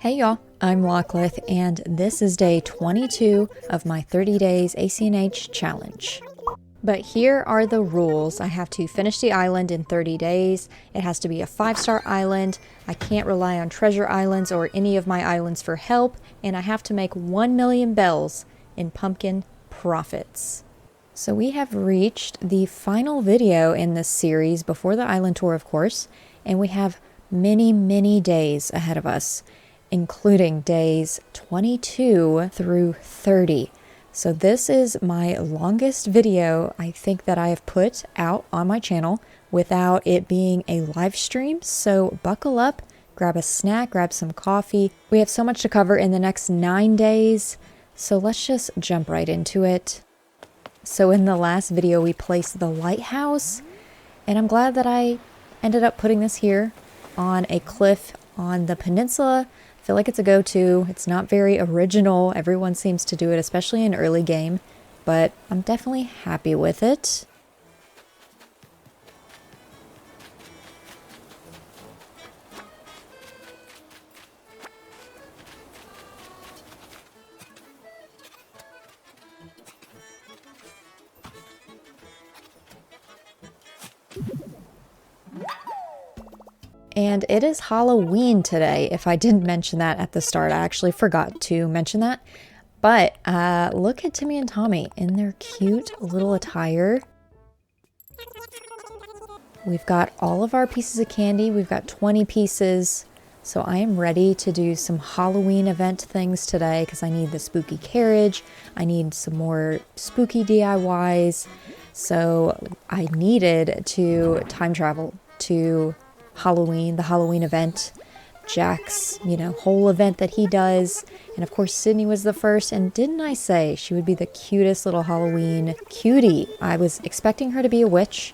Hey y'all, I'm Locklith, and this is day 22 of my 30 days ACNH challenge. But here are the rules. I have to finish the island in 30 days. It has to be a 5-star island. I can't rely on treasure islands or any of my islands for help, and I have to make 1 million bells in pumpkin profits. So we have reached the final video in this series before the island tour, of course, and we have many days ahead of us, including days 22 through 30. So this is my longest video I think that I have put out on my channel without it being a live stream. So buckle up, grab a snack, grab some coffee. We have so much to cover in the next 9 days. So let's just jump right into it. So in the last video, we placed the lighthouse, and I'm glad that I ended up putting this here on a cliff on the peninsula. I feel like it's a go-to. It's not very original. Everyone seems to do it, especially in early game, but I'm definitely happy with it. And it is Halloween today, if I didn't mention that at the start. I actually forgot to mention that. But look at Timmy and Tommy in their cute little attire. We've got all of our pieces of candy. We've got 20 pieces. So I am ready to do some Halloween event things today because I need the spooky carriage. I need some more spooky DIYs. So I needed to time travel to Halloween, the Halloween event, Jack's, whole event that he does. And of course, Sydney was the first. And didn't I say she would be the cutest little Halloween cutie? I was expecting her to be a witch,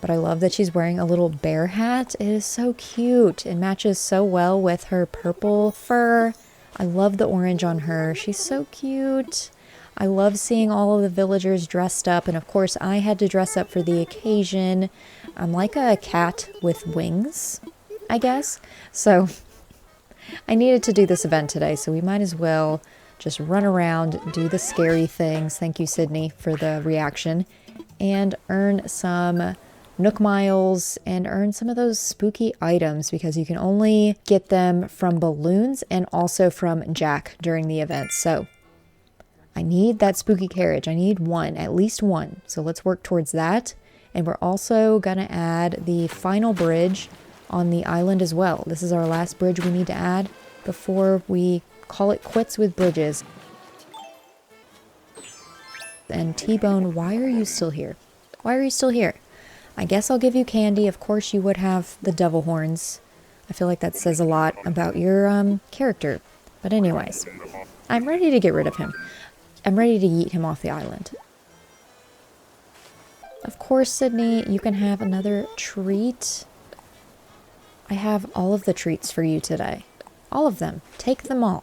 but I love that she's wearing a little bear hat. It is so cute. It matches so well with her purple fur. I love the orange on her. She's so cute. I love seeing all of the villagers dressed up, and of course I had to dress up for the occasion. I'm like a cat with wings, I guess. So I needed to do this event today, so we might as well just run around, do the scary things. Thank you, Sydney, for the reaction, and earn some Nook Miles and earn some of those spooky items because you can only get them from balloons and also from Jack during the event. So I need that spooky carriage. I need one, at least one. So let's work towards that. And we're also going to add the final bridge on the island as well. This is our last bridge we need to add before we call it quits with bridges. And T-Bone, why are you still here? Why are you still here? I guess I'll give you candy. Of course you would have the devil horns. I feel like that says a lot about your character. But anyways, I'm ready to get rid of him. I'm ready to yeet him off the island. Of course, Sydney, you can have another treat. I have all of the treats for you today. All of them. Take them all.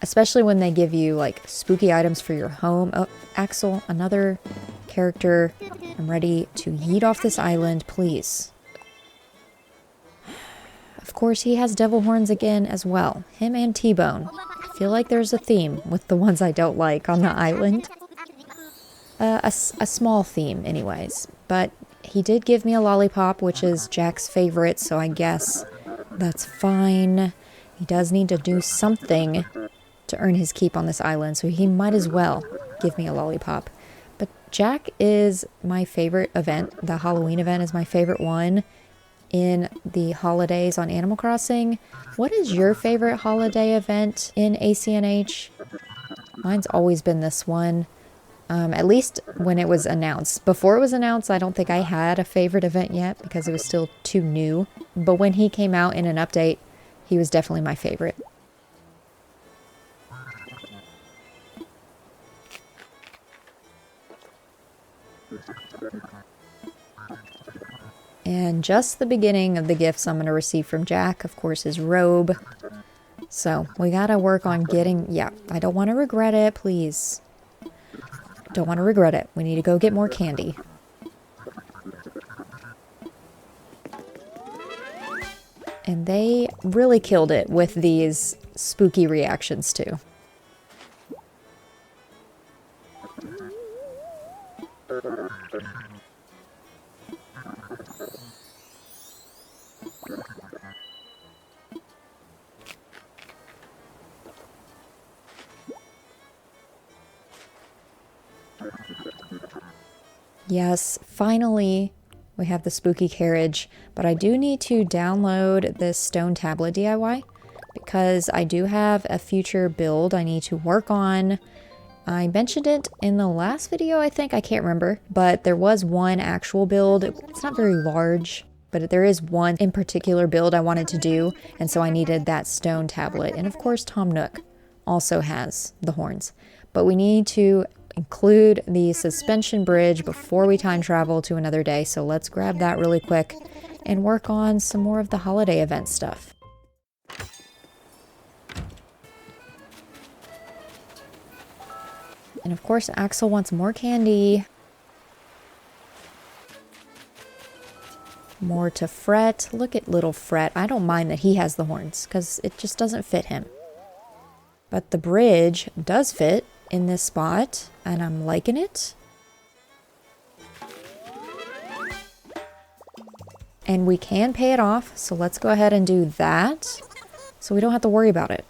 Especially when they give you, like, spooky items for your home. Oh, Axel, another character. I'm ready to yeet off this island, please. Of course, he has devil horns again as well. Him and T-Bone. I feel like there's a theme with the ones I don't like on the island. A small theme, anyways. But he did give me a lollipop, which is Jack's favorite, so I guess that's fine. He does need to do something to earn his keep on this island, so he might as well give me a lollipop. But Jack is my favorite event. The Halloween event is my favorite one in the holidays on Animal Crossing. What is your favorite holiday event in ACNH? Mine's always been this one, at least when it was announced. Before it was announced, I don't think I had a favorite event yet because it was still too new. But when he came out in an update, he was definitely my favorite. And just the beginning of the gifts I'm going to receive from Jack, of course, his robe. So we got to work on getting, yeah, I don't want to regret it, please. Don't want to regret it. We need to go get more candy. And they really killed it with these spooky reactions too. Yes, finally we have the spooky carriage, but I do need to download this stone tablet DIY because I do have a future build I need to work on. I mentioned it in the last video, I think. I can't remember, but there was one actual build. It's not very large, but there is one in particular build I wanted to do, and so I needed that stone tablet. And of course, Tom Nook also has the horns, but we need to include the suspension bridge before we time travel to another day. So let's grab that really quick and work on some more of the holiday event stuff. And of course, Axel wants more candy. More to Fret. Look at little Fret. I don't mind that he has the horns because it just doesn't fit him. But the bridge does fit in this spot, and I'm liking it. And we can pay it off, so let's go ahead and do that so we don't have to worry about it.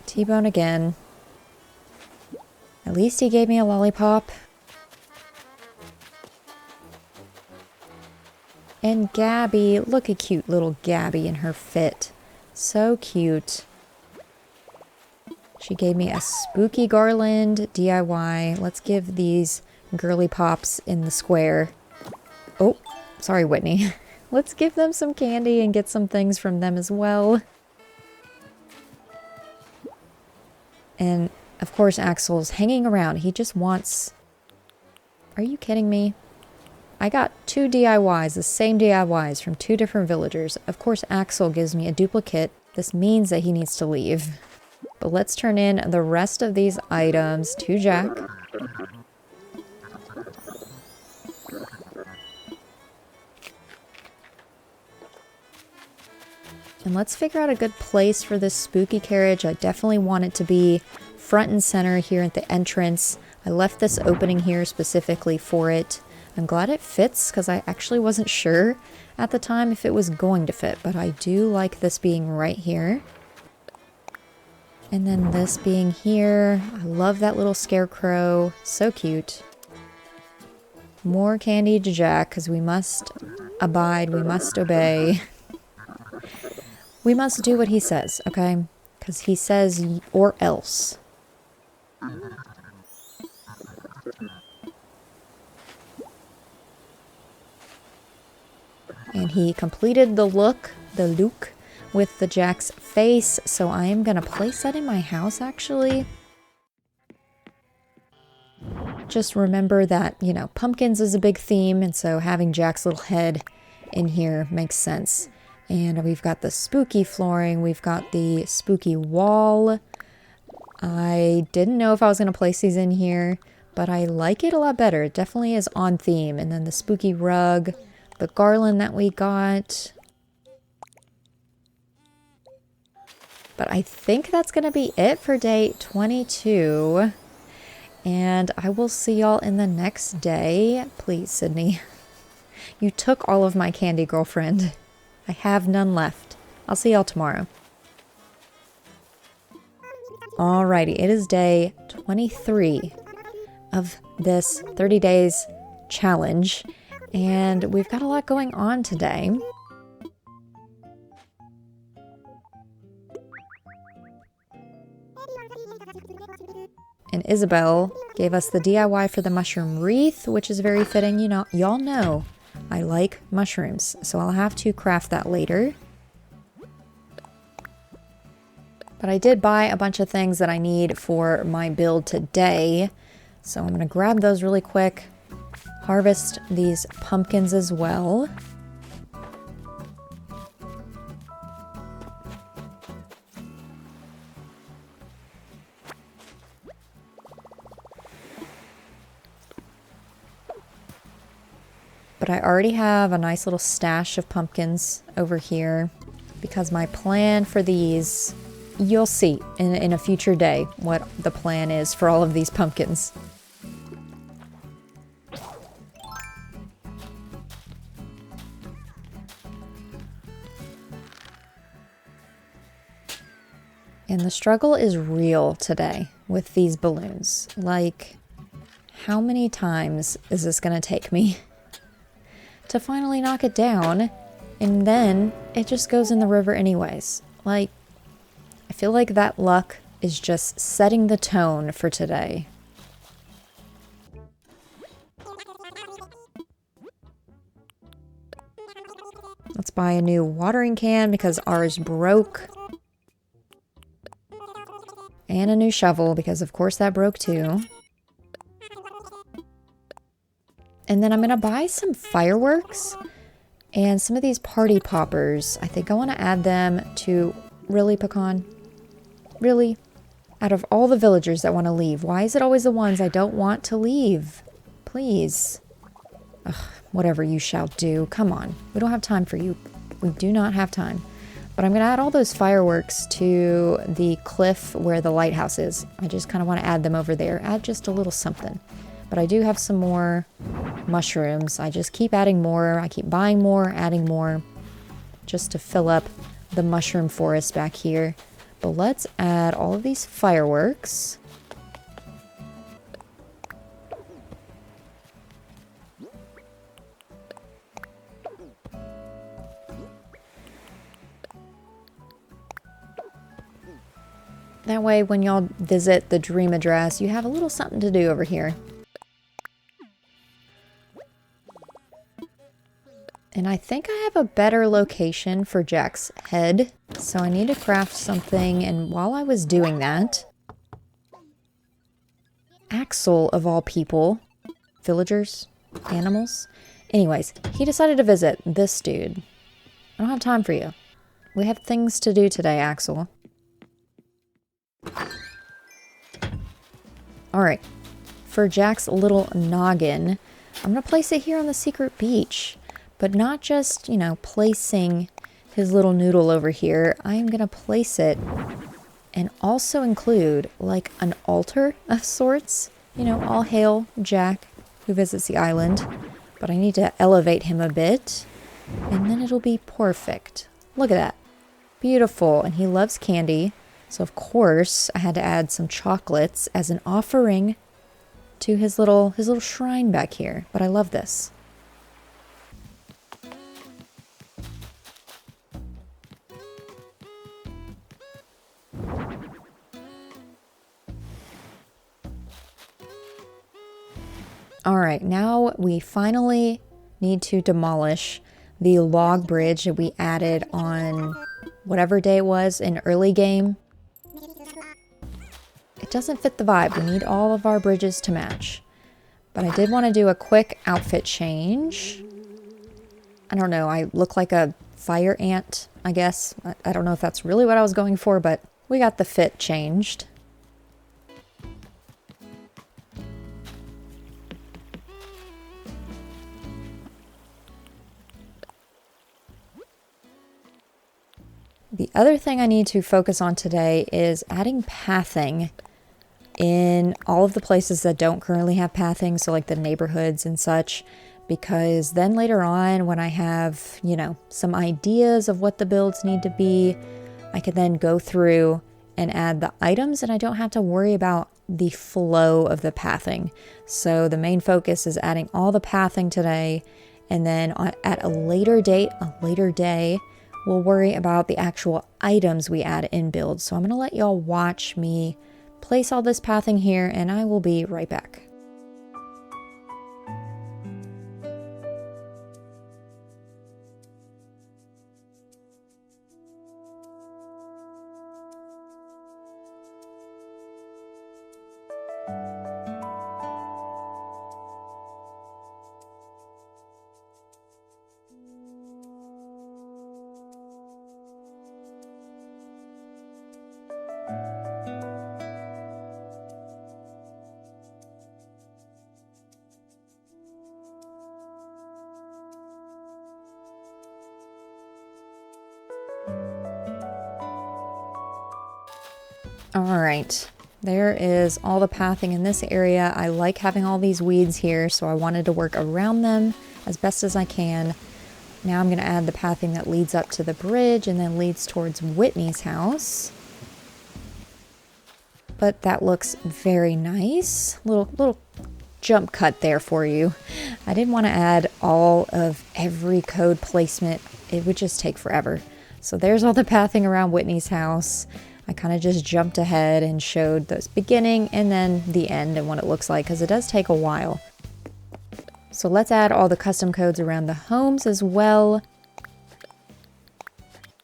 T-bone again. At least he gave me a lollipop. And Gabby, look at cute little Gabby in her fit. So cute. She gave me a spooky garland DIY. Let's give these girly pops in the square. Oh, sorry, Whitney. Let's give them some candy and get some things from them as well. And of course, Axel's hanging around. He just wants... Are you kidding me? I got 2 DIYs, the same DIYs from 2 different villagers. Of course, Axel gives me a duplicate. This means that he needs to leave. But let's turn in the rest of these items to Jack. And let's figure out a good place for this spooky carriage. I definitely want it to be front and center here at the entrance. I left this opening here specifically for it. I'm glad it fits because I actually wasn't sure at the time if it was going to fit, but I do like this being right here. And then this being here. I love that little scarecrow. So cute. More candy to Jack because we must abide, we must obey. We must do what he says, okay? Because he says or else. And he completed the look with the Jack's face. So I am going to place that in my house, actually. Just remember that, you know, pumpkins is a big theme. And so having Jack's little head in here makes sense. And we've got the spooky flooring. We've got the spooky wall. I didn't know if I was going to place these in here, but I like it a lot better. It definitely is on theme. And then the spooky rug. The garland that we got. But I think that's going to be it for day 22. And I will see y'all in the next day. Please, Sydney. You took all of my candy, girlfriend. I have none left. I'll see y'all tomorrow. Alrighty, it is day 23 of this 30 days challenge. And we've got a lot going on today. And Isabel gave us the DIY for the mushroom wreath, which is very fitting. You know, y'all know I like mushrooms, so I'll have to craft that later. But I did buy a bunch of things that I need for my build today. So I'm going to grab those really quick. Harvest these pumpkins as well. But I already have a nice little stash of pumpkins over here because my plan for these, you'll see in a future day what the plan is for all of these pumpkins. And the struggle is real today with these balloons. Like, how many times is this gonna take me to finally knock it down? And then it just goes in the river anyways. Like, I feel like that luck is just setting the tone for today. Let's buy a new watering can because ours broke. And a new shovel, because of course that broke too. And then I'm gonna buy some fireworks and some of these party poppers. I think I want to add them to... Really, Pecan? Really? Out of all the villagers that want to leave, why is it always the ones I don't want to leave? Please. Ugh, whatever you shall do. Come on. We don't have time for you. We do not have time. But I'm going to add all those fireworks to the cliff where the lighthouse is. I just kind of want to add them over there. Add just a little something. But I do have some more mushrooms. I just keep adding more. I keep buying more, adding more, just to fill up the mushroom forest back here. But let's add all of these fireworks. That way, when y'all visit the dream address, you have a little something to do over here. And I think I have a better location for Jack's head. So I need to craft something. And while I was doing that, Axel, of all people, villagers, animals. Anyways, he decided to visit this dude. I don't have time for you. We have things to do today, Axel. Alright, for Jack's little noggin, I'm going to place it here on the secret beach. But not just, you know, placing his little noodle over here. I'm going to place it and also include like an altar of sorts. You know, all hail Jack who visits the island. But I need to elevate him a bit and then it'll be perfect. Look at that. Beautiful. And he loves candy. So of course I had to add some chocolates as an offering to his little shrine back here. But I love this. Alright, now we finally need to demolish the log bridge that we added on whatever day it was in early game. It doesn't fit the vibe. We need all of our bridges to match. But I did want to do a quick outfit change. I don't know, I look like a fire ant, I guess. I don't know if that's really what I was going for, but we got the fit changed. The other thing I need to focus on today is adding pathing in all of the places that don't currently have pathing, so like the neighborhoods and such, because then later on when I have, you know, some ideas of what the builds need to be, I can then go through and add the items and I don't have to worry about the flow of the pathing. So the main focus is adding all the pathing today, and then at a later date, a later day, we'll worry about the actual items we add in builds. So I'm going to let y'all watch me place all this pathing here and I will be right back. All right, there is all the pathing in this area. I like having all these weeds here, so I wanted to work around them as best as I can. Now I'm going to add the pathing that leads up to the bridge and then leads towards Whitney's house. But that looks very nice. Little jump cut there for you. I didn't want to add all of every code placement. It would just take forever. So there's all the pathing around Whitney's house. I kind of just jumped ahead and showed the beginning and then the end and what it looks like, because it does take a while. So let's add all the custom codes around the homes as well.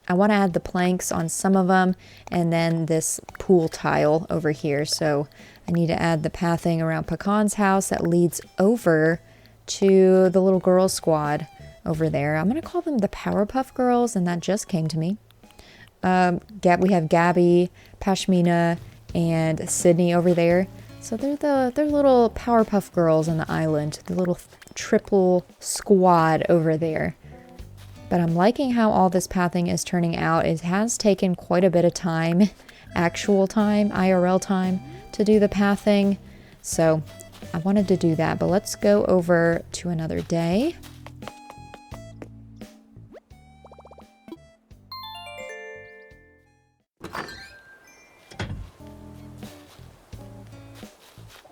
I want to add the planks on some of them and then this pool tile over here. So I need to add the pathing around Pecan's house that leads over to the little girl squad over there. I'm going to call them the Powerpuff Girls, and that just came to me. We have Gabby, Pashmina, and Sydney over there. So they're little Powerpuff Girls on the island, the little triple squad over there. But I'm liking how all this pathing is turning out. It has taken quite a bit of time, actual time, IRL time, to do the pathing. So I wanted to do that, but let's go over to another day.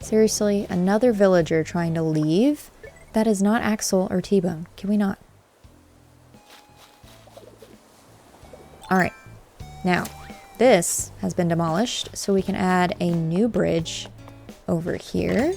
Seriously, another villager trying to leave? That is not Axel or T-Bone. Can we not? Alright, now this has been demolished, so we can add a new bridge over here.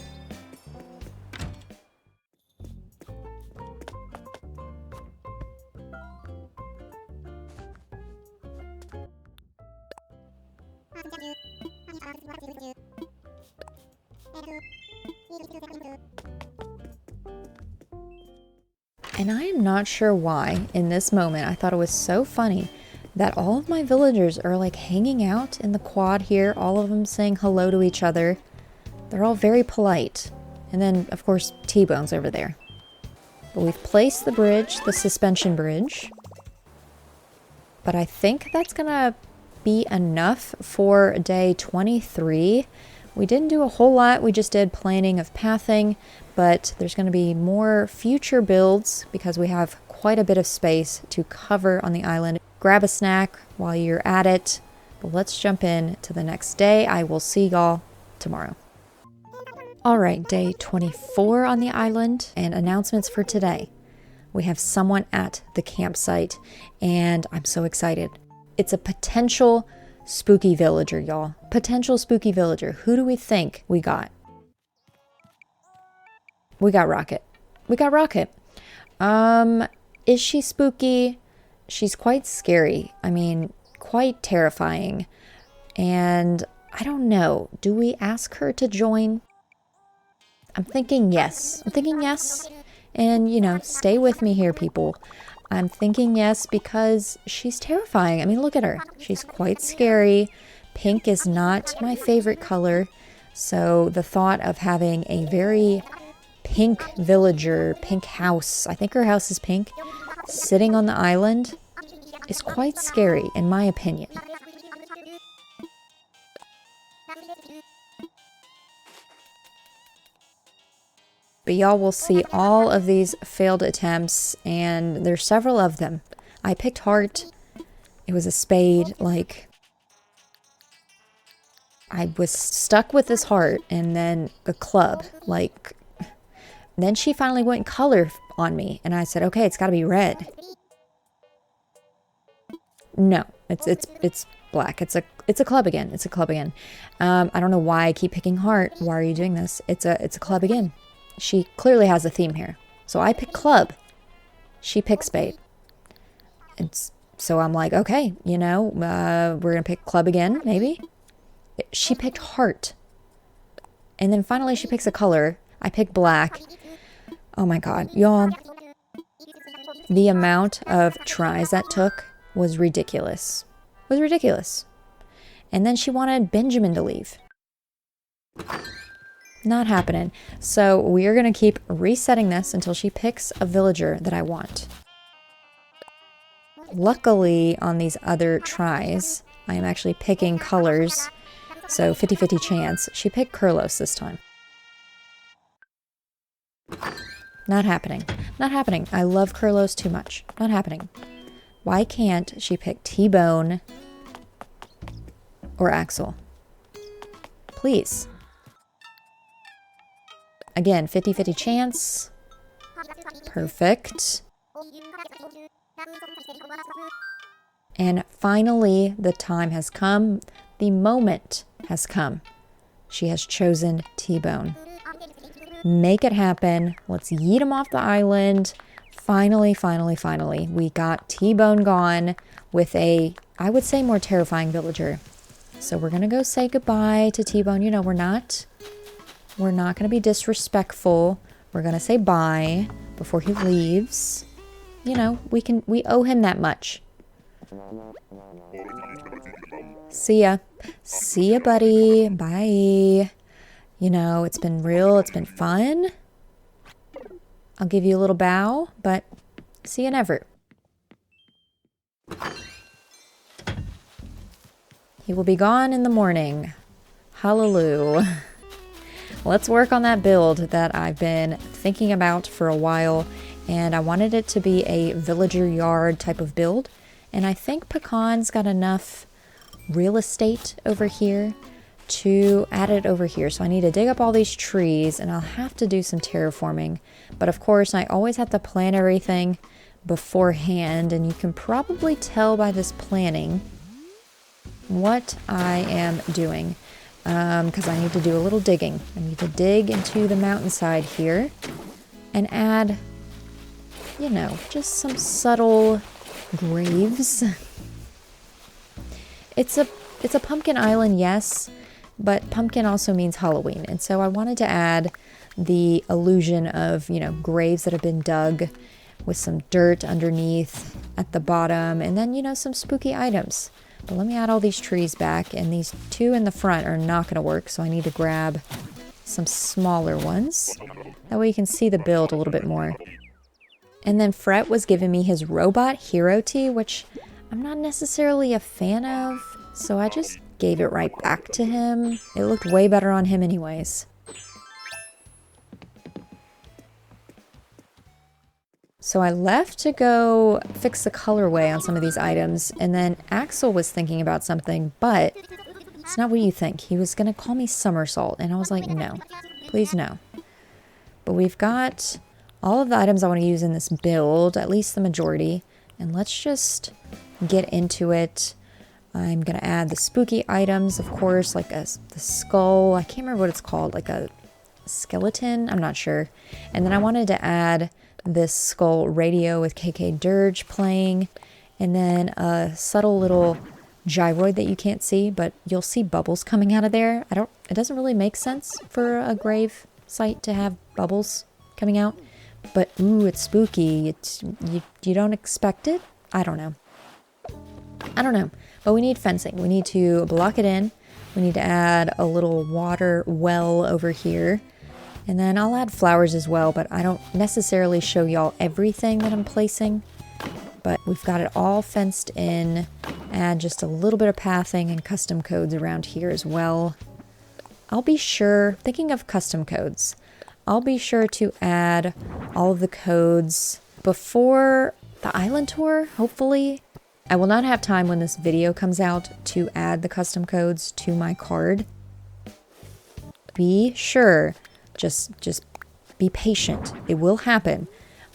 And I am not sure why, in this moment, I thought it was so funny that all of my villagers are like hanging out in the quad here, all of them saying hello to each other. They're all very polite. And then, of course, T-Bone's over there. But we've placed the bridge, the suspension bridge. But I think that's gonna be enough for day 23. We didn't do a whole lot, we just did planning of pathing, but there's going to be more future builds because we have quite a bit of space to cover on the island. Grab a snack while you're at it, but let's jump in to the next day. I will see y'all tomorrow. Alright, day 24 on the island, and announcements for today. We have someone at the campsite, and I'm so excited. It's a potential spooky villager, y'all. Potential spooky villager. Who do we think we got? We got Rocket. We got Rocket. Is she spooky? She's quite scary. I mean, quite terrifying. And I don't know. Do we ask her to join? I'm thinking yes. I'm thinking yes. And, you know, stay with me here, people. I'm thinking yes because she's terrifying. I mean, look at her. She's quite scary. Pink is not my favorite color. So the thought of having a very pink villager, pink house, I think her house is pink, sitting on the island is quite scary, in my opinion. But y'all will see all of these failed attempts, and there's several of them. I picked heart. It was a spade. Like, I was stuck with this heart, and then the club. Like, then she finally went color on me, and I said, okay, it's got to be red. No, it's black. It's a club again. It's a club again. I don't know why I keep picking heart. Why are you doing this? It's a club again. She clearly has a theme here. So I pick club. She picks spade. So I'm like, okay, you know, we're going to pick club again, maybe. She picked heart. And then finally she picks a color. I pick black. Oh my God, y'all. The amount of tries that took was ridiculous. Was ridiculous. And then she wanted Benjamin to leave. Not happening. So we are going to keep resetting this until she picks a villager that I want. Luckily, on these other tries, I am actually picking colors So 50-50 chance. She picked Kurlos this time. Not happening. Not happening. I love Kurlos too much. Not happening. Why can't she pick T-Bone or Axel? Please. Again, 50-50 chance. Perfect. And finally, the time has come. The moment has come. She has chosen T-Bone. Make it happen. Let's yeet him off the island. Finally, finally, finally, we got T-Bone gone with a, I would say, more terrifying villager. So we're going to go say goodbye to T-Bone. You know, we're not going to be disrespectful. We're going to say bye before he leaves. You know, we owe him that much. See ya. See ya, buddy. Bye. You know, it's been real. It's been fun. I'll give you a little bow, but see you never. He will be gone in the morning. Hallelujah. Let's work on that build that I've been thinking about for a while, and I wanted it to be a villager yard type of build, and I think Pecan's got enough real estate over here to add it over here. So I need to dig up all these trees, and I'll have to do some terraforming. But of course, I always have to plan everything beforehand, and you can probably tell by this planning what I am doing, because I need to do a little digging. I need to dig into the mountainside here and add, you know, just some subtle graves. It's a pumpkin island, yes, but pumpkin also means Halloween. And so I wanted to add the illusion of, you know, graves that have been dug with some dirt underneath at the bottom, and then, you know, some spooky items. But let me add all these trees back, and these two in the front are not going to work, so I need to grab some smaller ones. That way you can see the build a little bit more. And then Fret was giving me his robot hero tee, which I'm not necessarily a fan of, so I just gave it right back to him. It looked way better on him anyways. So I left to go fix the colorway on some of these items, and then Axel was thinking about something, but it's not what you think. He was going to call me Somersault, and I was like, no, please no. But we've got all of the items I want to use in this build, at least the majority, and let's just get into it. I'm going to add the spooky items, of course, like the skull. I can't remember what it's called, like a skeleton. I'm not sure. And then I wanted to add this skull radio with KK Dirge playing, and then a subtle little gyroid that you can't see, but you'll see bubbles coming out of there. It doesn't really make sense for a grave site to have bubbles coming out, but ooh, it's spooky. You don't expect it. I don't know, but we need fencing. We need to block it in. We need to add a little water well over here. And then I'll add flowers as well, but I don't necessarily show y'all everything that I'm placing. But we've got it all fenced in. Add just a little bit of pathing and custom codes around here as well. I'll be sure, thinking of custom codes, I'll be sure to add all of the codes before the island tour, hopefully. I will not have time when this video comes out to add the custom codes to my card. Be sure. Just be patient. It will happen.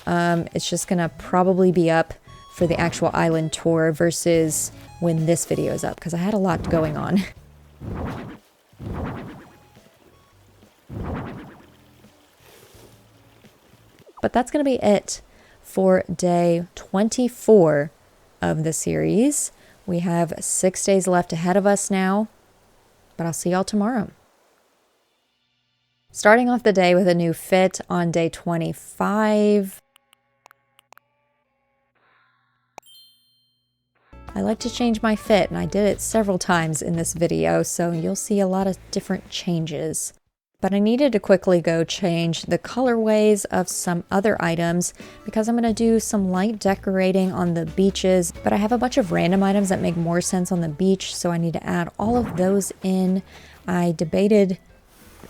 It's just gonna probably be up for the actual island tour versus when this video is up, because I had a lot going on. But that's gonna be it for day 24 of the series. We have 6 days left ahead of us now, but I'll see y'all tomorrow. Starting off the day with a new fit on day 25. I like to change my fit, and I did it several times in this video, so you'll see a lot of different changes. But I needed to quickly go change the colorways of some other items because I'm going to do some light decorating on the beaches. But I have a bunch of random items that make more sense on the beach, so I need to add all of those in. I debated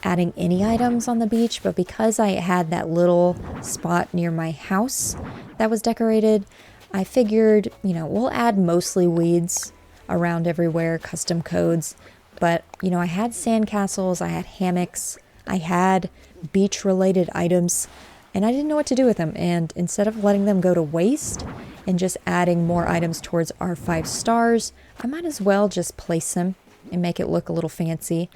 adding any items on the beach, but because I had that little spot near my house that was decorated, I figured, you know, we'll add mostly weeds around everywhere, custom codes. But, you know, I had sandcastles, I had hammocks, I had beach-related items, and I didn't know what to do with them. And instead of letting them go to waste and just adding more items towards our 5 stars, I might as well just place them and make it look a little fancy.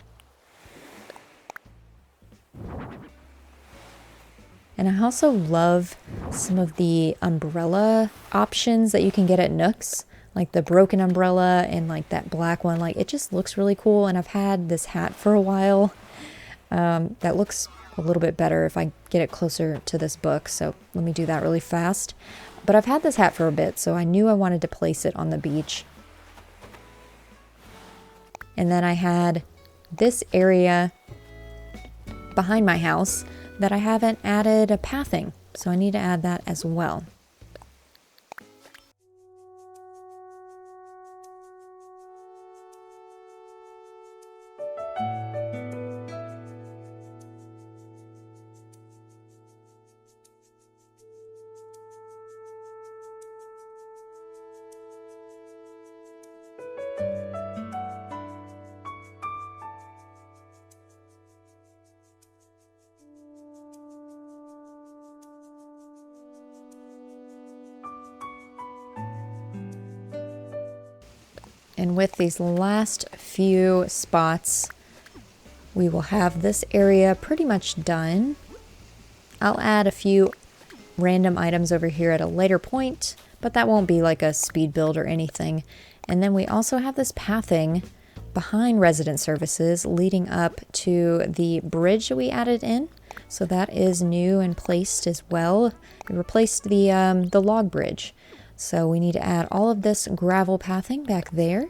And I also love some of the umbrella options that you can get at Nooks, like the broken umbrella and like that black one. Like, it just looks really cool. And I've had this hat for a while. That looks a little bit better if I get it closer to this book. So let me do that really fast. But I've had this hat for a bit, so I knew I wanted to place it on the beach. And then I had this area behind my house that I haven't added a pathing, so I need to add that as well. And with these last few spots, we will have this area pretty much done. I'll add a few random items over here at a later point, but that won't be like a speed build or anything. And then we also have this pathing behind resident services leading up to the bridge that we added in. So that is new and placed as well. We replaced the log bridge. So we need to add all of this gravel pathing back there.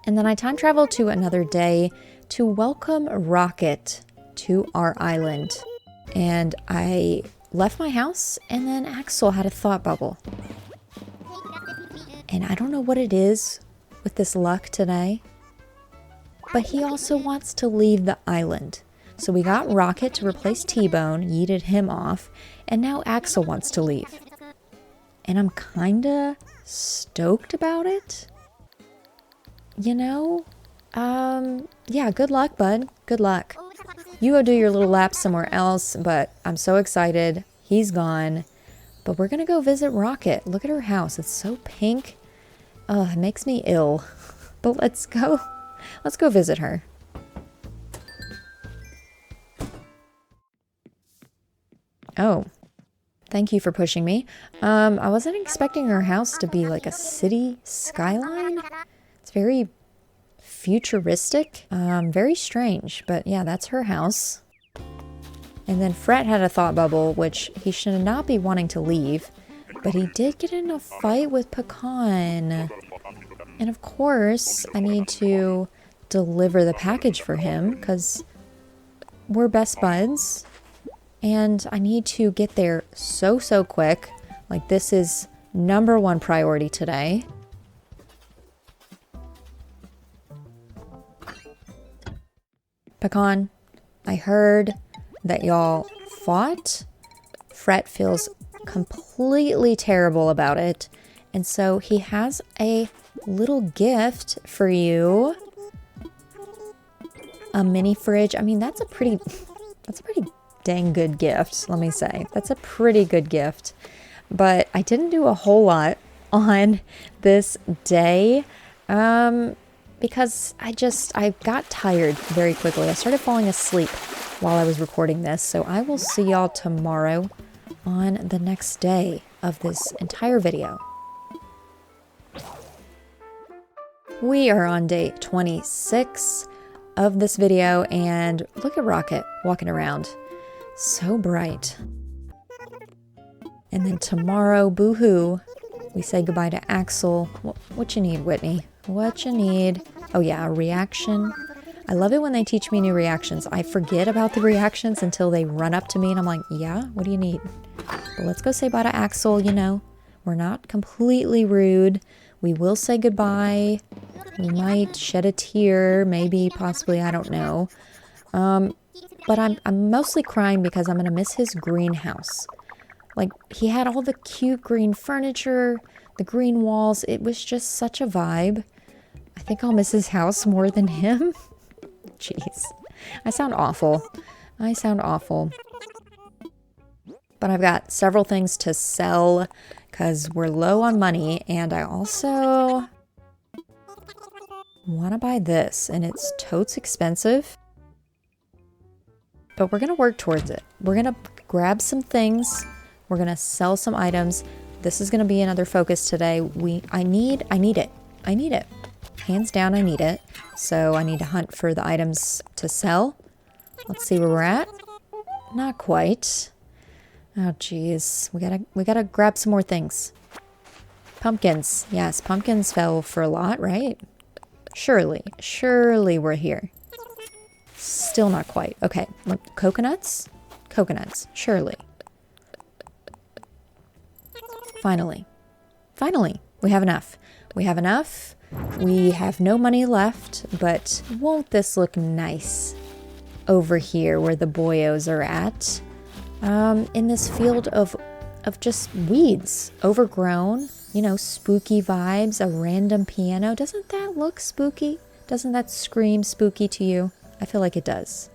And then I time traveled to another day to welcome Rocket to our island. And I left my house, and then Axel had a thought bubble. And I don't know what it is with this luck today, but he also wants to leave the island. So we got Rocket to replace T-Bone, yeeted him off, and now Axel wants to leave. And I'm kinda stoked about it. You know? Yeah, good luck, bud. Good luck. You go do your little lap somewhere else, but I'm so excited. He's gone. But we're gonna go visit Rocket. Look at her house. It's so pink. Oh, it makes me ill. But let's go. Let's go visit her. Oh, thank you for pushing me. I wasn't expecting her house to be like a city skyline. It's very futuristic, very strange, but yeah, that's her house. And then Fred had a thought bubble, which he should not be wanting to leave, but he did get in a fight with Pecan. And of course, I need to deliver the package for him because we're best buds. And I need to get there so quick. Like, this is #1 priority today. Pecan, I heard that y'all fought. Fret feels completely terrible about it. And so he has a little gift for you. A mini fridge. I mean, that's a pretty dang good gift, let me say. That's a pretty good gift. But I didn't do a whole lot on this day because I got tired very quickly. I started falling asleep while I was recording this. So I will see y'all tomorrow on the next day of this entire video. We are on day 26 of this video, and look at Rocket walking around. So bright. And then tomorrow, boo-hoo, we say goodbye to Axel. What you need, Whitney? What you need? Oh yeah, a reaction. I love it when they teach me new reactions. I forget about the reactions until they run up to me and I'm like, yeah, what do you need? But let's go say bye to Axel, you know. We're not completely rude. We will say goodbye. We might shed a tear, maybe, possibly, I don't know. But I'm mostly crying because I'm going to miss his greenhouse. Like, he had all the cute green furniture, the green walls. It was just such a vibe. I think I'll miss his house more than him. Jeez. I sound awful. I sound awful. But I've got several things to sell because we're low on money. And I also want to buy this. And it's totes expensive. But we're going to work towards it. We're going to grab some things. We're going to sell some items. This is going to be another focus today. I need it. I need it. Hands down, I need it. So I need to hunt for the items to sell. Let's see where we're at. Not quite. Oh, geez. We gotta grab some more things. Pumpkins. Yes, pumpkins fell for a lot, right? Surely we're here. Still not quite. Okay, look, coconuts? Coconuts, surely. Finally, we have enough. We have enough. We have no money left, but won't this look nice over here where the boyos are at? In this field of just weeds, overgrown, you know, spooky vibes, a random piano. Doesn't that look spooky? Doesn't that scream spooky to you? I feel like it does.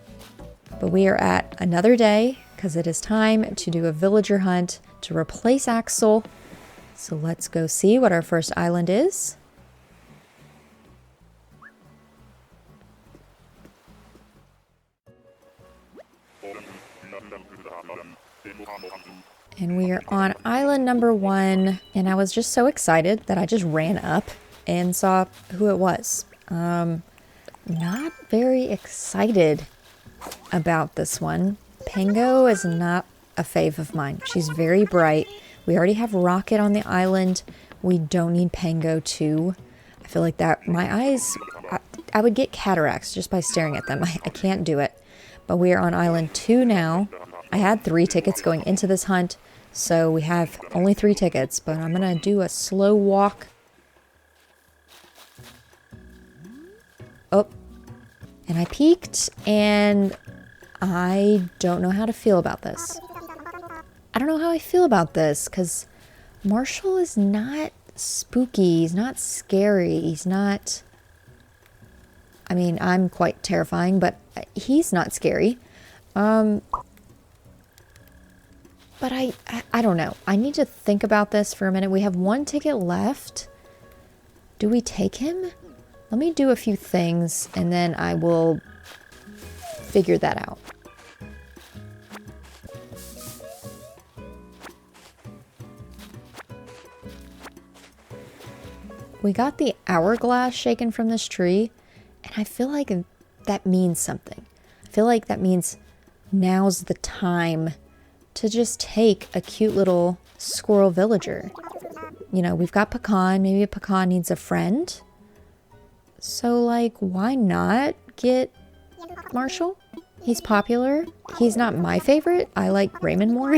But we are at another day because it is time to do a villager hunt to replace Axel. So let's go see what our first island is. And we are on island number 1, and I was just so excited that I just ran up and saw who it was. Not very excited about this one. Pango is not a fave of mine. She's very bright. We already have Rocket on the island. We don't need Pango too. I feel like that, my eyes, I would get cataracts just by staring at them. I can't do it. But we are on island 2 now. I had 3 tickets going into this hunt, so we have only 3 tickets, but I'm going to do a slow walk. Oh, and I peeked, and I don't know how to feel about this. I don't know how I feel about this, because Marshall is not spooky, he's not scary, he's not... I mean, I'm quite terrifying, but he's not scary. But I don't know. I need to think about this for a minute. We have 1 ticket left. Do we take him? Let me do a few things and then I will figure that out. We got the hourglass shaken from this tree, and I feel like that means something. I feel like that means now's the time to just take a cute little squirrel villager. You know, we've got Pecan. Maybe a Pecan needs a friend. So, like, why not get Marshall? He's popular. He's not my favorite. I like Raymond more.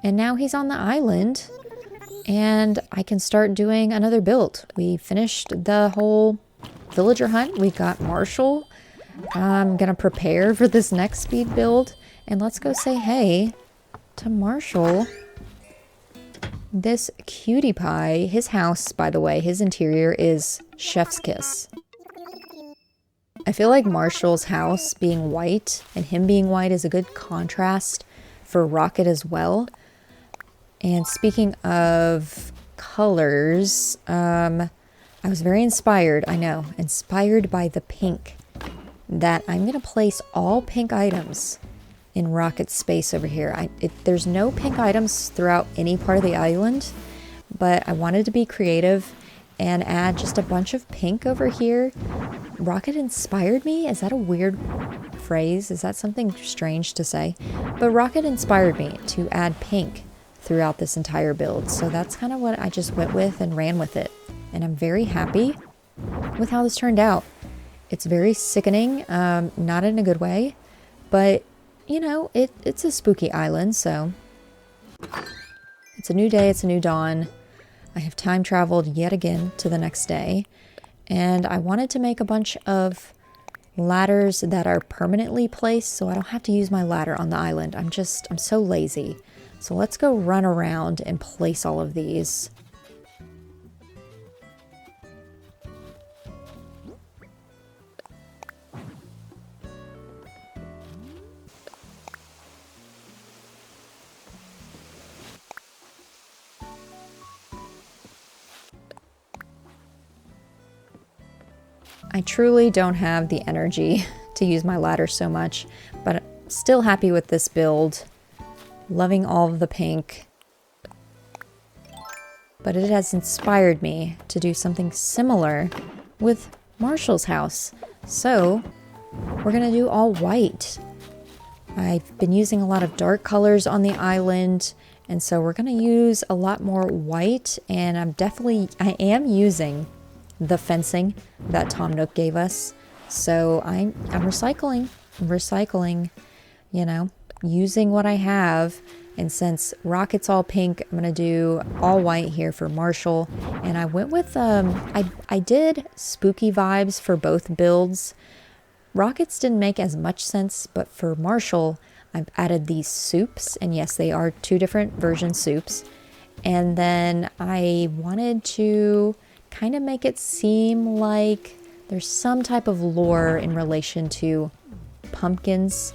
And now he's on the island. And I can start doing another build. We finished the whole villager hunt. We got Marshall. I'm gonna prepare for this next speed build, and let's go say hey to Marshall. This cutie pie, his house, by the way, his interior is chef's kiss. I feel like Marshall's house being white and him being white is a good contrast for Rocket as well. And speaking of colors, I was very inspired, I know, inspired by the pink. That I'm going to place all pink items in Rocket's space over here. There's no pink items throughout any part of the island, but I wanted to be creative and add just a bunch of pink over here. Rocket inspired me? Is that a weird phrase? Is that something strange to say? But Rocket inspired me to add pink throughout this entire build, so that's kind of what I just went with and ran with it. and I'm very happy with how this turned out. It's very sickening, not in a good way, but you know, it's a spooky island, so it's a new day, it's a new dawn. I have time traveled yet again to the next day, and I wanted to make a bunch of ladders that are permanently placed so I don't have to use my ladder on the island. I'm so lazy. So let's go run around and place all of these. I truly don't have the energy to use my ladder so much, but still happy with this build. Loving all of the pink. But it has inspired me to do something similar with Marshall's house. So we're gonna do all white. I've been using a lot of dark colors on the island, and so we're gonna use a lot more white, and I am using the fencing that Tom Nook gave us. So I'm recycling, you know, using what I have. And since Rocket's all pink, I'm gonna do all white here for Marshall. And I went with I did spooky vibes for both builds. Rocket's didn't make as much sense, but for Marshall, I've added these soups, and yes, they are two different version soups. And then I wanted to kind of make it seem like there's some type of lore in relation to pumpkins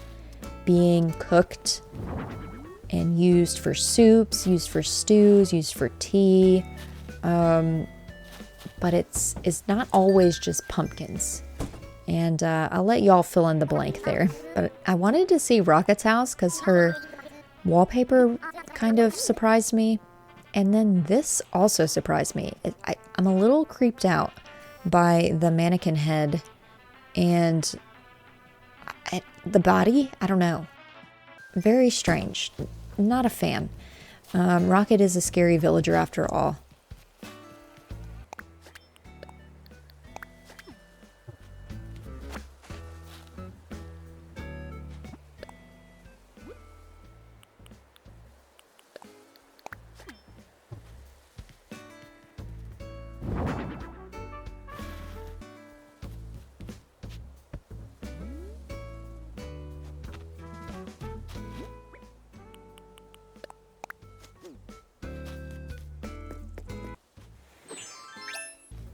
being cooked and used for soups, used for stews, used for tea. But it's not always just pumpkins. And I'll let y'all fill in the blank there. But I wanted to see Rocket's house because her wallpaper kind of surprised me. And then this also surprised me. I'm a little creeped out by the mannequin head and the body. I don't know. Very strange. Not a fan. Rocket is a scary villager after all.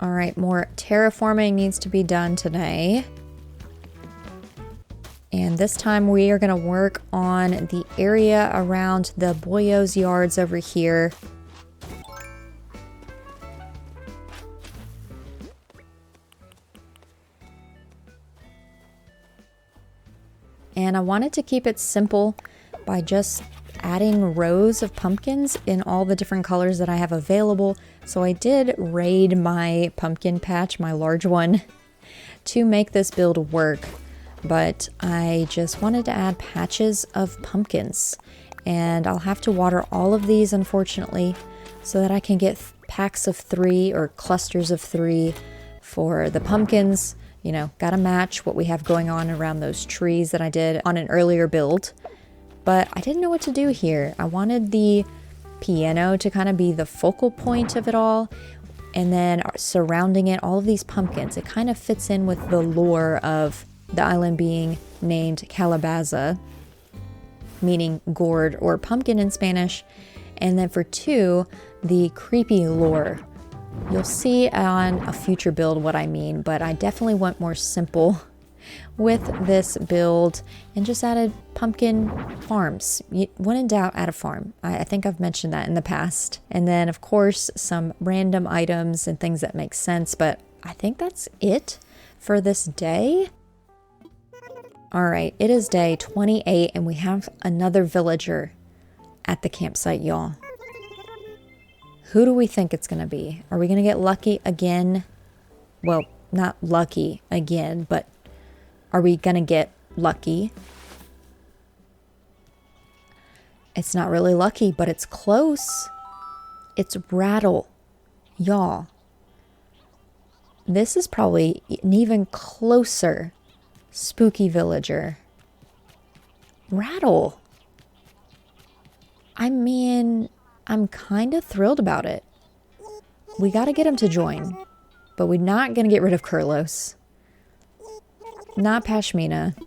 All right, more terraforming needs to be done today. And this time we are going to work on the area around the boyos yards over here. And I wanted to keep it simple by just adding rows of pumpkins in all the different colors that I have available. So I did raid my pumpkin patch, my large one, to make this build work. But I just wanted to add patches of pumpkins. And I'll have to water all of these, unfortunately, so that I can get packs of 3 or clusters of 3 for the pumpkins. You know, gotta match what we have going on around those trees that I did on an earlier build. But I didn't know what to do here. I wanted the piano to kind of be the focal point of it all. And then surrounding it, all of these pumpkins. It kind of fits in with the lore of the island being named Calabaza, meaning gourd or pumpkin in Spanish. And then for 2, the creepy lore. You'll see on a future build what I mean, but I definitely went more simple with this build and just added pumpkin farms. When in doubt, add a farm. I think I've mentioned that in the past. And then, of course, some random items and things that make sense, but I think that's it for this day. All right, it is day 28, and we have another villager at the campsite, y'all. Who do we think it's going to be? Are we going to get lucky again? Well, not lucky again, but are we going to get lucky? It's not really lucky, but it's close. It's Rattle. Y'all, This is probably an even closer spooky villager. Rattle. I mean, I'm kind of thrilled about it. We got to get him to join, but we're not going to get rid of Kurlos. Not Pashmina.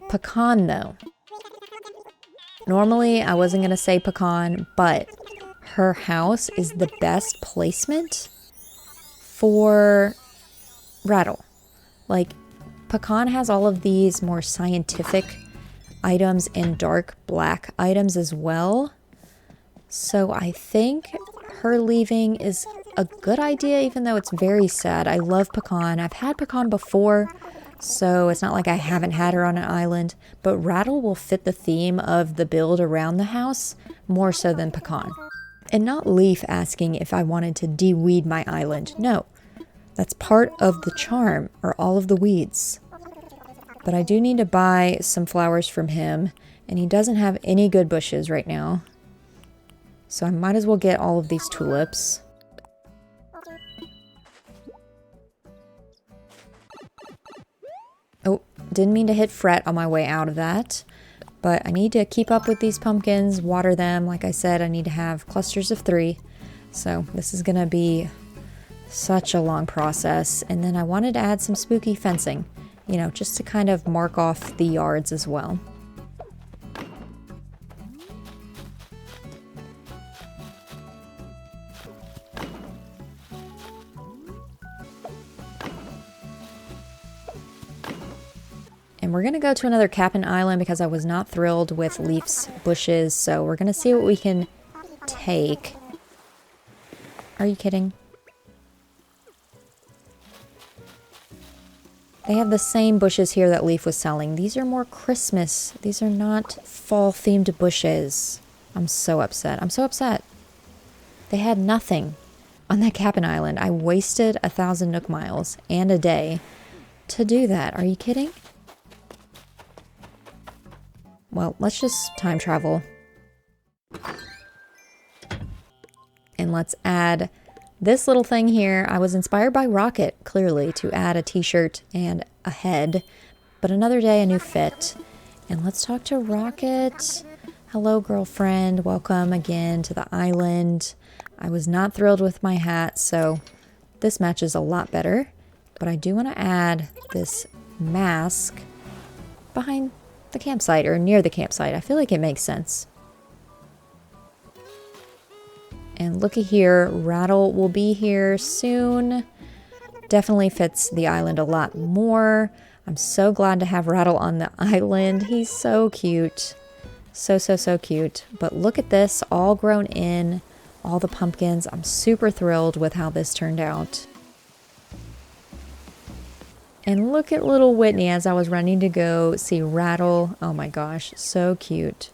Pecan, though. Normally, I wasn't going to say Pecan, but her house is the best placement for Rattle. Like, Pecan has all of these more scientific items and dark black items as well. So I think her leaving is a good idea, even though it's very sad. I love Pecan. I've had Pecan before, so it's not like I haven't had her on an island, but Rattle will fit the theme of the build around the house more so than Pecan. And not Leaf asking if I wanted to de-weed my island. No, that's part of the charm, or all of the weeds. But I do need to buy some flowers from him, and he doesn't have any good bushes right now. So I might as well get all of these tulips. Oh, didn't mean to hit fret on my way out of that. But I need to keep up with these pumpkins, water them. Like I said, I need to have clusters of 3. So this is going to be such a long process. And then I wanted to add some spooky fencing, you know, just to kind of mark off the yards as well. And we're going to go to another Cap'n Island because I was not thrilled with Leaf's bushes. So we're going to see what we can take. Are you kidding? They have the same bushes here that Leaf was selling. These are more Christmas. These are not fall-themed bushes. I'm so upset. I'm so upset. They had nothing on that Cap'n Island. I wasted 1,000 Nook miles and a day to do that. Are you kidding? Well, let's just time travel. And let's add this little thing here. I was inspired by Rocket, clearly, to add a t-shirt and a head. But another day, a new fit. And let's talk to Rocket. Hello, girlfriend. Welcome again to the island. I was not thrilled with my hat, so this matches a lot better. But I do want to add this mask behind the campsite, or near the campsite. I feel like it makes sense. And looky here, Rattle will be here soon. Definitely fits the island a lot more. I'm so glad to have Rattle on the island. He's so cute. So, so, so cute. But look at this, all grown in, all the pumpkins. I'm super thrilled with how this turned out. And look at little Whitney as I was running to go see Rattle. Oh my gosh, so cute.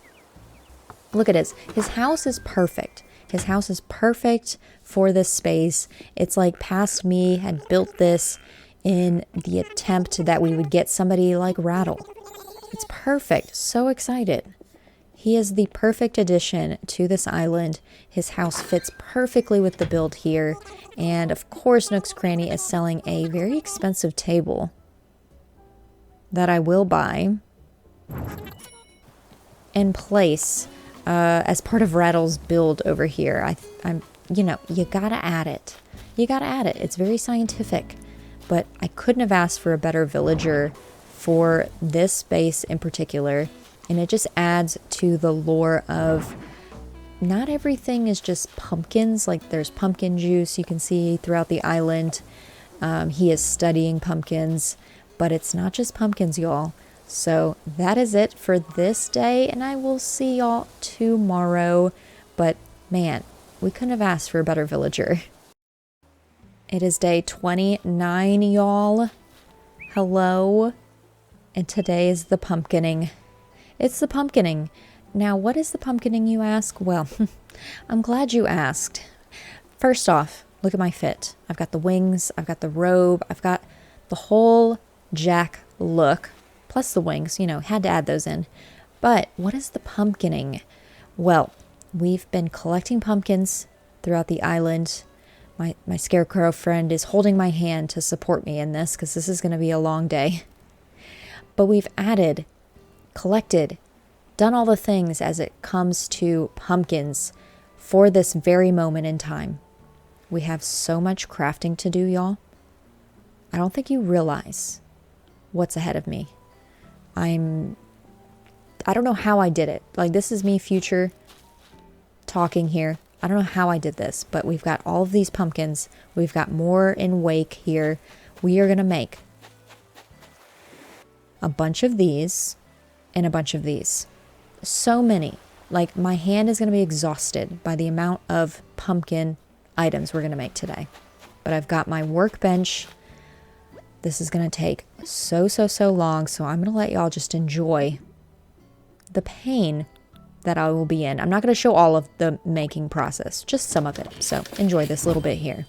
Look at this. His house is perfect. His house is perfect for this space. It's like past me had built this in the attempt that we would get somebody like Rattle. It's perfect. So excited. He is the perfect addition to this island. His house fits perfectly with the build here. And of course, Nook's Cranny is selling a very expensive table that I will buy and place as part of Rattle's build over here. I'm, you know, you gotta add it. You gotta add it. It's very scientific. But I couldn't have asked for a better villager for this space in particular. And it just adds to the lore of not everything is just pumpkins. Like there's pumpkin juice you can see throughout the island. He is studying pumpkins, but it's not just pumpkins, y'all. So that is it for this day, and I will see y'all tomorrow. But man, we couldn't have asked for a better villager. It is day 29, y'all. Hello. And today is the pumpkining. It's the pumpkining. Now, what is the pumpkining, you ask? Well, I'm glad you asked. First off, look at my fit. I've got the wings, I've got the robe, I've got the whole Jack look, plus the wings, you know, had to add those in. But what is the pumpkining? Well, we've been collecting pumpkins throughout the island. My scarecrow friend is holding my hand to support me in this because this is going to be a long day. But we've added, collected, done all the things as it comes to pumpkins for this very moment in time. We have so much crafting to do, y'all. I don't think you realize what's ahead of me. I don't know how I did it. Like, this is me future talking here. I don't know how I did this, but we've got all of these pumpkins. We've got more in wake here. We are going to make a bunch of these and a bunch of these. So many. Like, my hand is going to be exhausted by the amount of pumpkin items we're going to make today. But I've got my workbench. This is going to take so long, so I'm going to let y'all just enjoy the pain that I will be in. I'm not going to show all of the making process, just some of it. So enjoy this little bit here.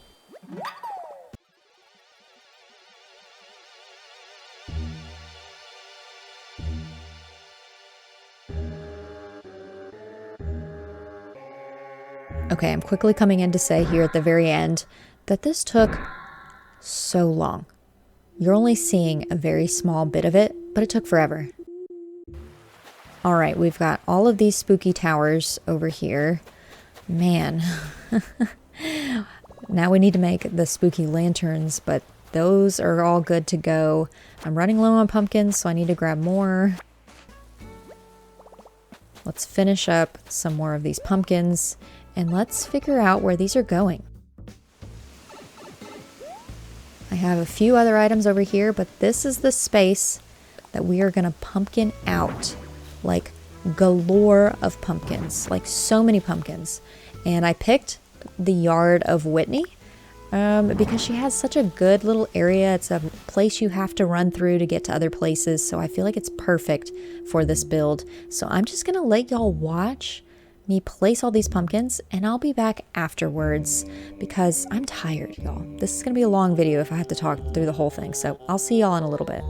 Okay, I'm quickly coming in to say here at the very end that this took so long. You're only seeing a very small bit of it, but it took forever. All right, we've got all of these spooky towers over here. Man. Now we need to make the spooky lanterns, but those are all good to go. I'm running low on pumpkins, so I need to grab more. Let's finish up some more of these pumpkins, and let's figure out where these are going. I have a few other items over here, but this is the space that we are going to pumpkin out. Like galore of pumpkins, like so many pumpkins. And I picked the yard of Whitney because she has such a good little area. It's a place you have to run through to get to other places. So I feel like it's perfect for this build. So I'm just going to let y'all watch me place all these pumpkins, and I'll be back afterwards because I'm tired, y'all. This is going to be a long video if I have to talk through the whole thing. So I'll see y'all in a little bit.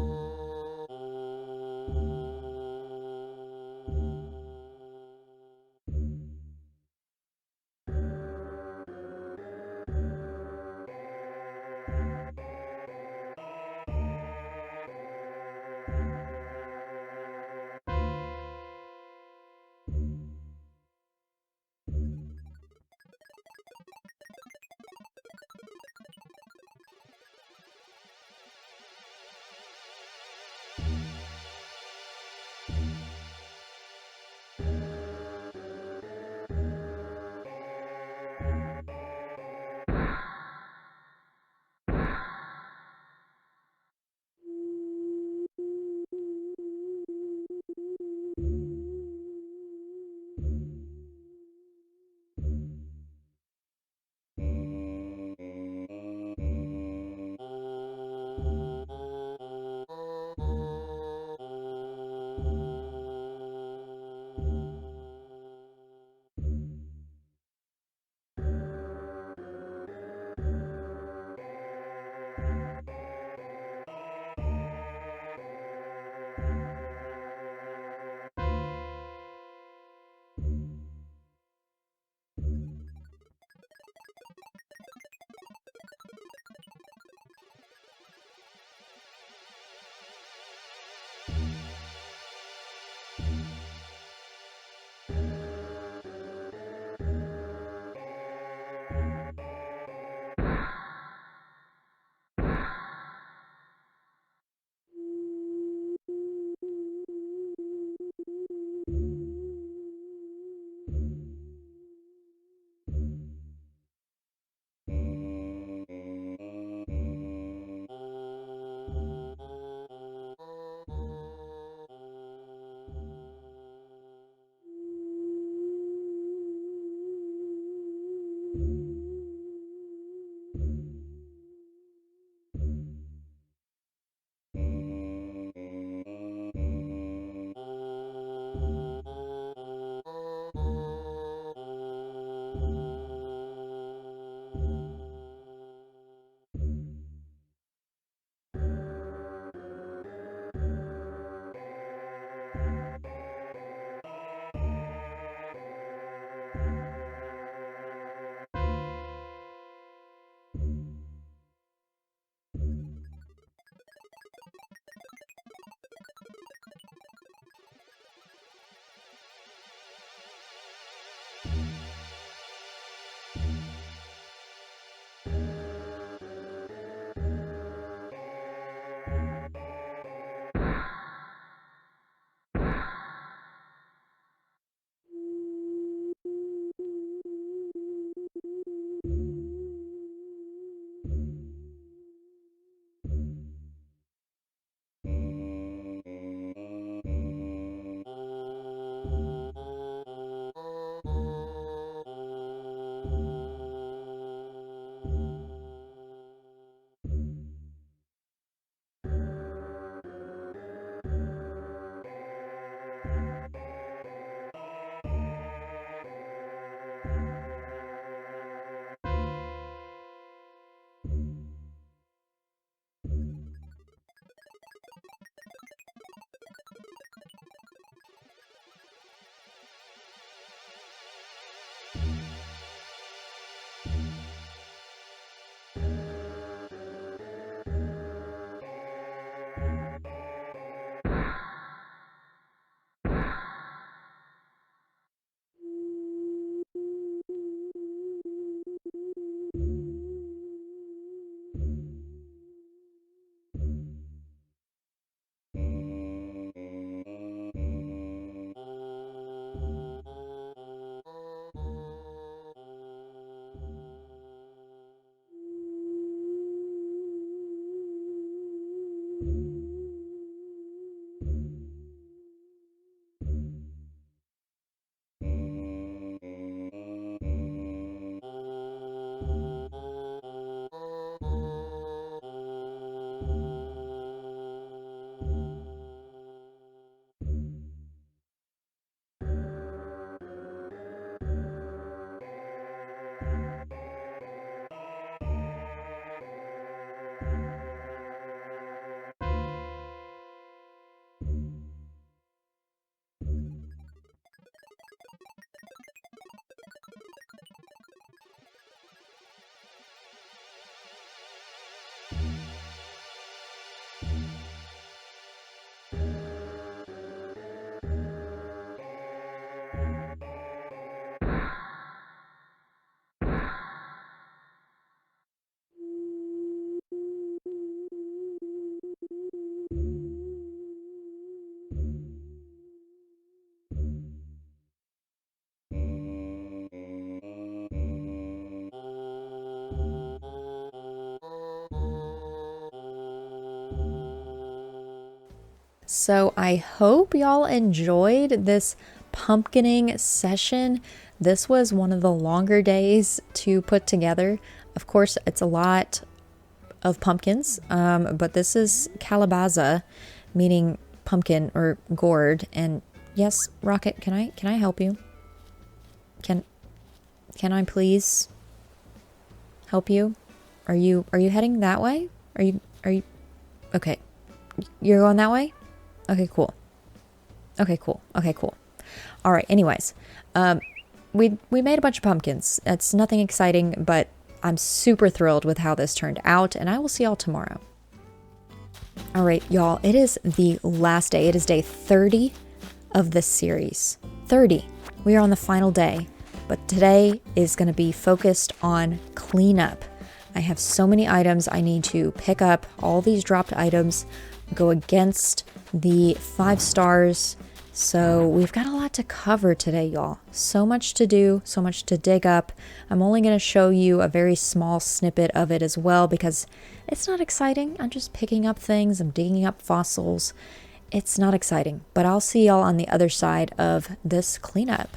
So I hope y'all enjoyed this pumpkining session. This was one of the longer days to put together. Of course, it's a lot of pumpkins, but this is calabaza, meaning pumpkin or gourd. And yes, Rocket, can I help you? Can I please help you? Are you heading that way? Are you okay? You're going that way? Okay, cool. Okay, cool. All right. Anyways, we made a bunch of pumpkins. It's nothing exciting, but I'm super thrilled with how this turned out, and I will see y'all tomorrow. All right, y'all. It is the last day. It is day 30 of this series. 30. We are on the final day, but today is going to be focused on cleanup. I have so many items I need to pick up. All these dropped items go against the 5 stars. So we've got a lot to cover today, y'all. So much to do, so much to dig up. I'm only going to show you a very small snippet of it as well because it's not exciting. I'm just picking up things. I'm digging up fossils. It's not exciting, but I'll see y'all on the other side of this cleanup.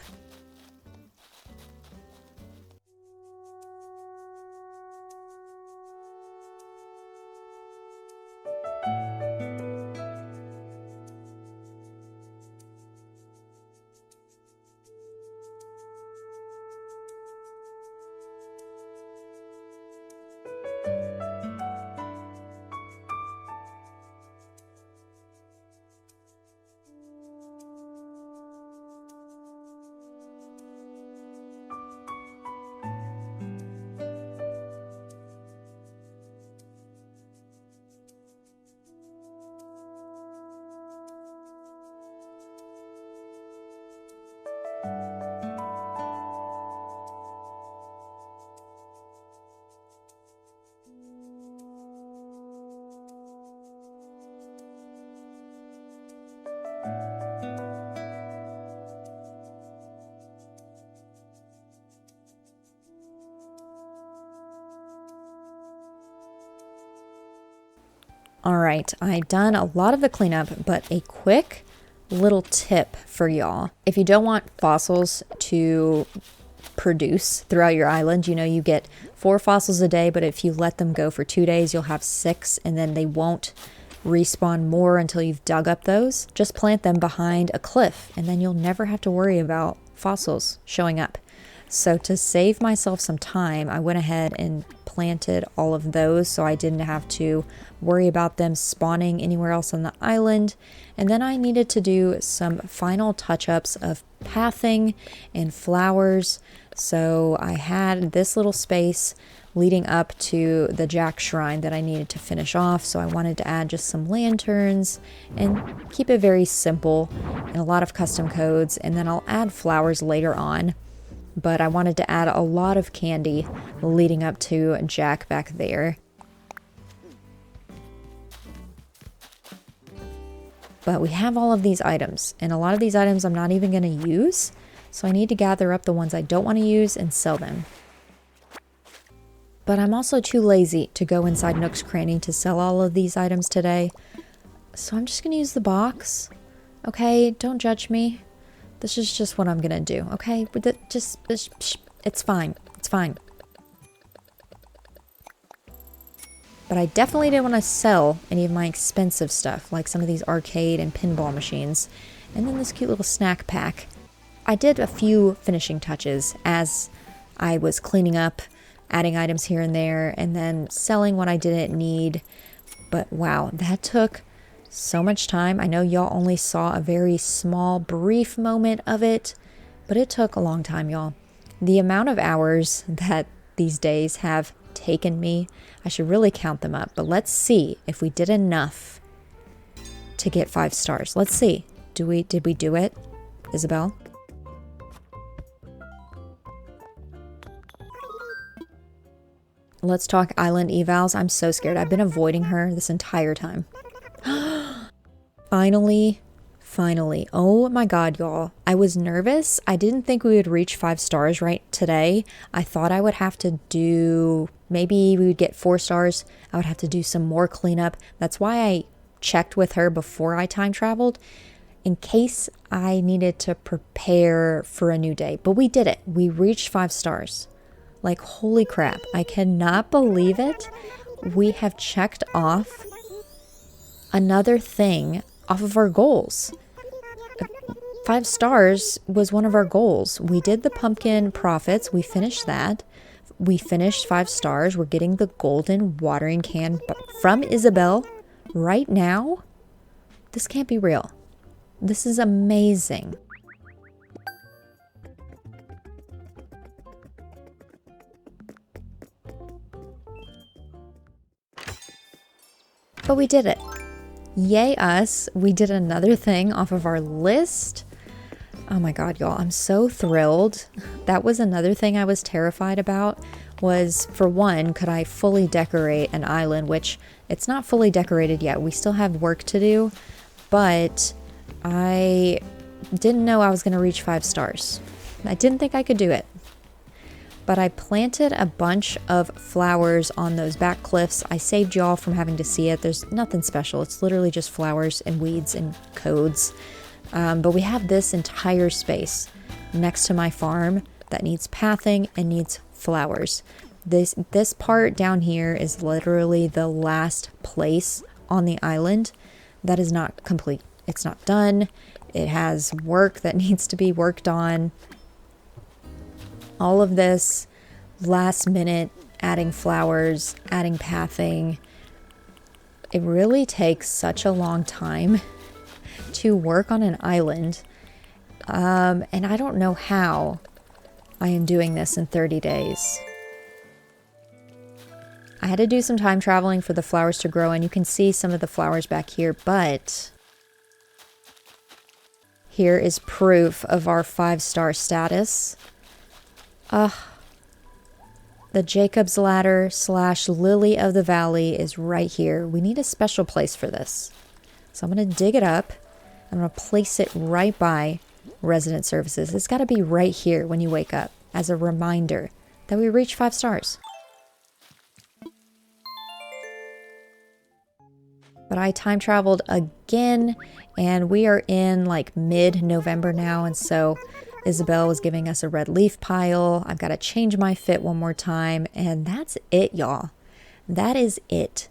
All right, I've done a lot of the cleanup, but a quick little tip for y'all. If you don't want fossils to produce throughout your island, you get 4 fossils a day, but if you let them go for 2 days, you'll have 6, and then they won't respawn more until you've dug up those. Just plant them behind a cliff, and then you'll never have to worry about fossils showing up. So to save myself some time, I went ahead and planted all of those so I didn't have to worry about them spawning anywhere else on the island. And then I needed to do some final touch-ups of pathing and flowers. So I had this little space leading up to the Jack Shrine that I needed to finish off. So I wanted to add just some lanterns and keep it very simple and a lot of custom codes. And then I'll add flowers later on. But I wanted to add a lot of candy leading up to Jack back there. But we have all of these items, and a lot of these items I'm not even going to use, so I need to gather up the ones I don't want to use and sell them. But I'm also too lazy to go inside Nook's Cranny to sell all of these items today, so I'm just going to use the box. Okay, don't judge me. This is just what I'm gonna do, okay? It's fine. It's fine. But I definitely didn't want to sell any of my expensive stuff, like some of these arcade and pinball machines. And then this cute little snack pack. I did a few finishing touches as I was cleaning up, adding items here and there, and then selling what I didn't need. But wow, that took so much time. I know y'all only saw a very small, brief moment of it, but it took a long time, y'all. The amount of hours that these days have taken me, I should really count them up, but let's see if we did enough to get 5 stars. Let's see. Did we do it, Isabel? Let's talk island evals. I'm so scared. I've been avoiding her this entire time. Finally. Oh my god, y'all. I was nervous. I didn't think we would reach 5 stars right today. I thought I would have to do, maybe we would get 4 stars. I would have to do some more cleanup. That's why I checked with her before I time traveled in case I needed to prepare for a new day. But we did it. We reached 5 stars. Like, holy crap. I cannot believe it. We have checked off another thing off of our goals. 5 stars was one of our goals. We did the pumpkin profits. We finished that. We finished 5 stars. We're getting the golden watering can from Isabel right now. This can't be real. This is amazing. But we did it. Yay us. We did another thing off of our list. Oh my God, y'all, I'm so thrilled. That was another thing I was terrified about was, for one, could I fully decorate an island, which it's not fully decorated yet. We still have work to do, but I didn't know I was going to reach 5 stars. I didn't think I could do it. But I planted a bunch of flowers on those back cliffs. I saved y'all from having to see it. There's nothing special. It's literally just flowers and weeds and codes. But we have this entire space next to my farm that needs pathing and needs flowers. This part down here is literally the last place on the island that is not complete. It's not done. It has work that needs to be worked on. All of this last minute adding flowers, adding pathing. It really takes such a long time to work on an island. And I don't know how I am doing this in 30 days. I had to do some time traveling for the flowers to grow, and you can see some of the flowers back here, but here is proof of our 5-star status. The Jacob's Ladder / Lily of the Valley is right here. We need a special place for this. So I'm going to dig it up. I'm going to place it right by resident services. It's got to be right here when you wake up as a reminder that we reached 5 stars. But I time traveled again, and we are in like mid-November now, and so Isabel was giving us a red leaf pile. I've got to change my fit one more time, and that's it, y'all. That is it.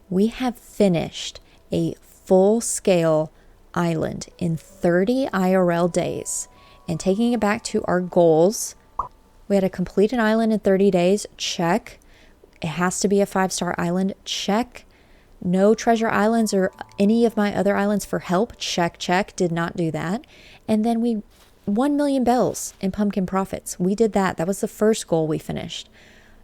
We have finished a full-scale island in 30 IRL days. And taking it back to our goals, we had to complete an island in 30 days. Check. It has to be a 5-star island. Check. No treasure islands or any of my other islands for help. Check, check. Did not do that. And then we 1 million bells in pumpkin profits. We did that. That was the first goal we finished.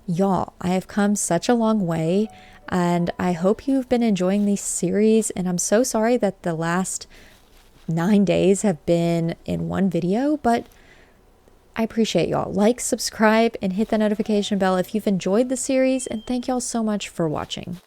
Y'all, I have come such a long way, and I hope you've been enjoying these series, and I'm so sorry that the last 9 days have been in one video, but I appreciate y'all. Like, subscribe, and hit the notification bell if you've enjoyed the series, and thank y'all so much for watching.